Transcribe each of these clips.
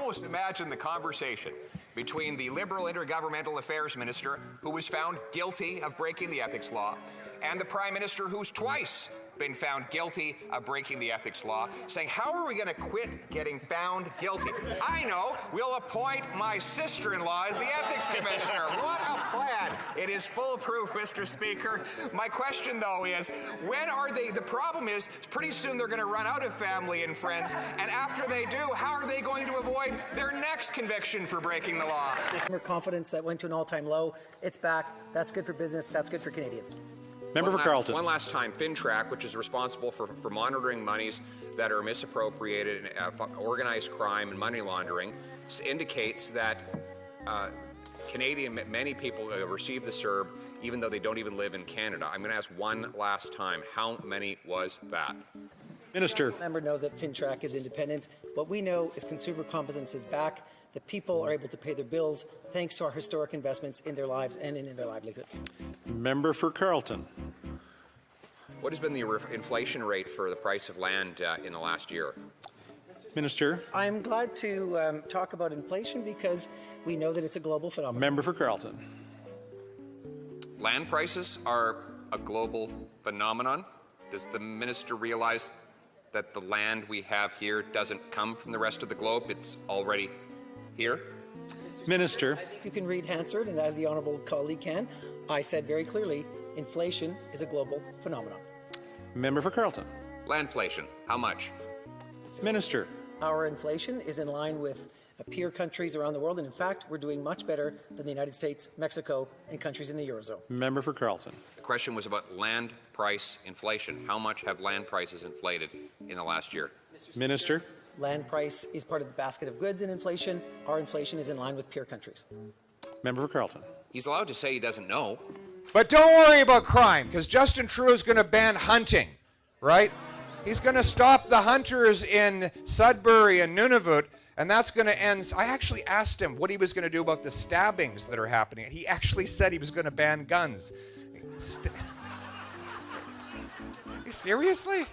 almost imagine the conversation between the Liberal Intergovernmental Affairs Minister, who was found guilty of breaking the ethics law, and the Prime Minister, who's twice been found guilty of breaking the ethics law, saying, how are we going to quit getting found guilty? I know, we'll appoint my sister-in-law as the ethics commissioner. What a plan. It is foolproof, Mr. Speaker. My question, though, is when are they, the problem is pretty soon they're going to run out of family and friends, and after they do, how are they going to avoid their next conviction for breaking the law? Consumer confidence that went to an all-time low, it's back. That's good for business. That's good for Canadians. Member for Carleton. One last time, FinTrack, which is responsible for monitoring monies that are misappropriated, organized crime and money laundering, indicates that many people receive the CERB even though they don't even live in Canada. I'm going to ask one last time, how many was that? Minister. The member knows that FinTrack is independent. What we know is consumer confidence is back. The people are able to pay their bills thanks to our historic investments in their lives and in their livelihoods. Member for Carleton. What has been the inflation rate for the price of land in the last year? Minister. I'm glad to talk about inflation because we know that it's a global phenomenon. Member for Carleton. Land prices are a global phenomenon. Does the minister realize that the land we have here doesn't come from the rest of the globe? It's already here. Minister. I think you can read Hansard, and as the honourable colleague can, I said very clearly, inflation is a global phenomenon. Member for Carleton. Landflation, how much? Minister. Our inflation is in line with peer countries around the world, and in fact, we're doing much better than the United States, Mexico, and countries in the Eurozone. Member for Carleton. The question was about land price inflation. How much have land prices inflated in the last year? Minister. Land price is part of the basket of goods in inflation. Our inflation is in line with peer countries. Member for Carleton. He's allowed to say he doesn't know. But don't worry about crime, because Justin Trudeau is going to ban hunting, right? He's going to stop the hunters in Sudbury and Nunavut, and that's going to end. I actually asked him what he was going to do about the stabbings that are happening. He actually said he was going to ban guns. Seriously?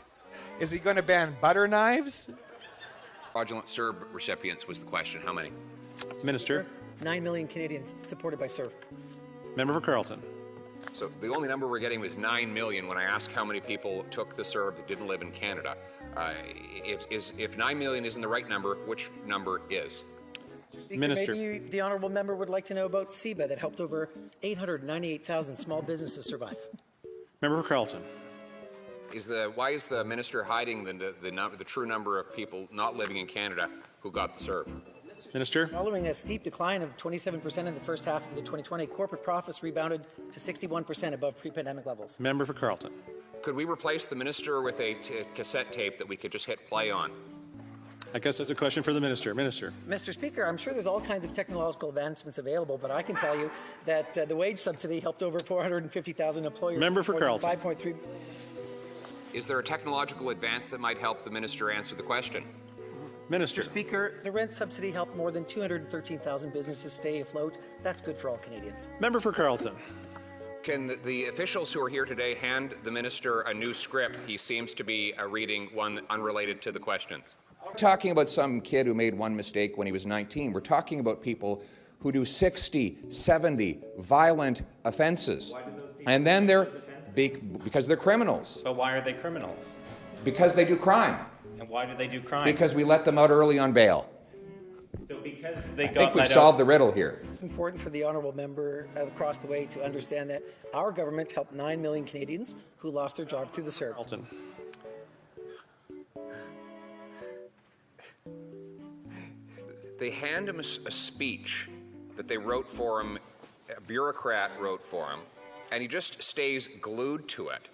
Is he going to ban butter knives? Fraudulent CERB recipients was the question. How many? Minister. 9 million Canadians supported by CERB. Member for Carleton. So the only number we're getting was 9 million when I asked how many people took the CERB that didn't live in Canada. If 9 million isn't the right number, which number is? Speaker, Minister. maybe the honourable member would like to know about CEBA that helped over 898,000 small businesses survive. Member for Carleton. Why is the minister hiding the true number of people not living in Canada who got the CERB? Minister. Following a steep decline of 27% in the first half of the 2020, corporate profits rebounded to 61% above pre-pandemic levels. Member for Carleton. Could we replace the minister with a cassette tape that we could just hit play on? I guess that's a question for the minister. Minister. Mr. Speaker, I'm sure there's all kinds of technological advancements available, but I can tell you that the wage subsidy helped over 450,000 employers. Member for Carleton. 5.3. Is there a technological advance that might help the minister answer the question? Minister. Mr. Speaker, the rent subsidy helped more than 213,000 businesses stay afloat. That's good for all Canadians. Member for Carleton. Can the officials who are here today hand the minister a new script? He seems to be reading one unrelated to the questions. We're talking about some kid who made one mistake when he was 19. We're talking about people who do 60, 70 violent offenses. And then they're because they're criminals. But why are they criminals? Because they do crime. And why do they do crime? Because we let them out early on bail. So because they I got think we've let solved out, the riddle here. Important for the honourable member across the way to understand that our government helped 9 million Canadians who lost their job through the CERB. Carleton. They hand him a speech that they wrote for him, a bureaucrat wrote for him, and he just stays glued to it.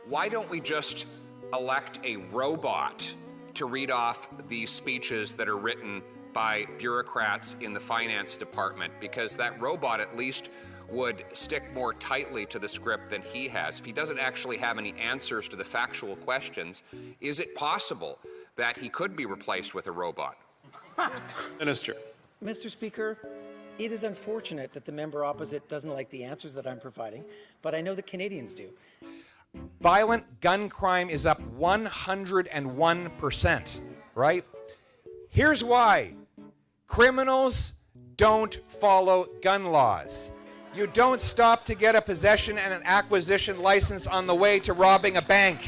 Why don't we just elect a robot to read off these speeches that are written by bureaucrats in the finance department? Because that robot at least would stick more tightly to the script than he has. If he doesn't actually have any answers to the factual questions, is it possible that he could be replaced with a robot? Minister. Mr. Speaker, it is unfortunate that the member opposite doesn't like the answers that I'm providing, but I know that Canadians do. Violent gun crime is up 101%, right? Here's why. Criminals don't follow gun laws. You don't stop to get a possession and an acquisition license on the way to robbing a bank.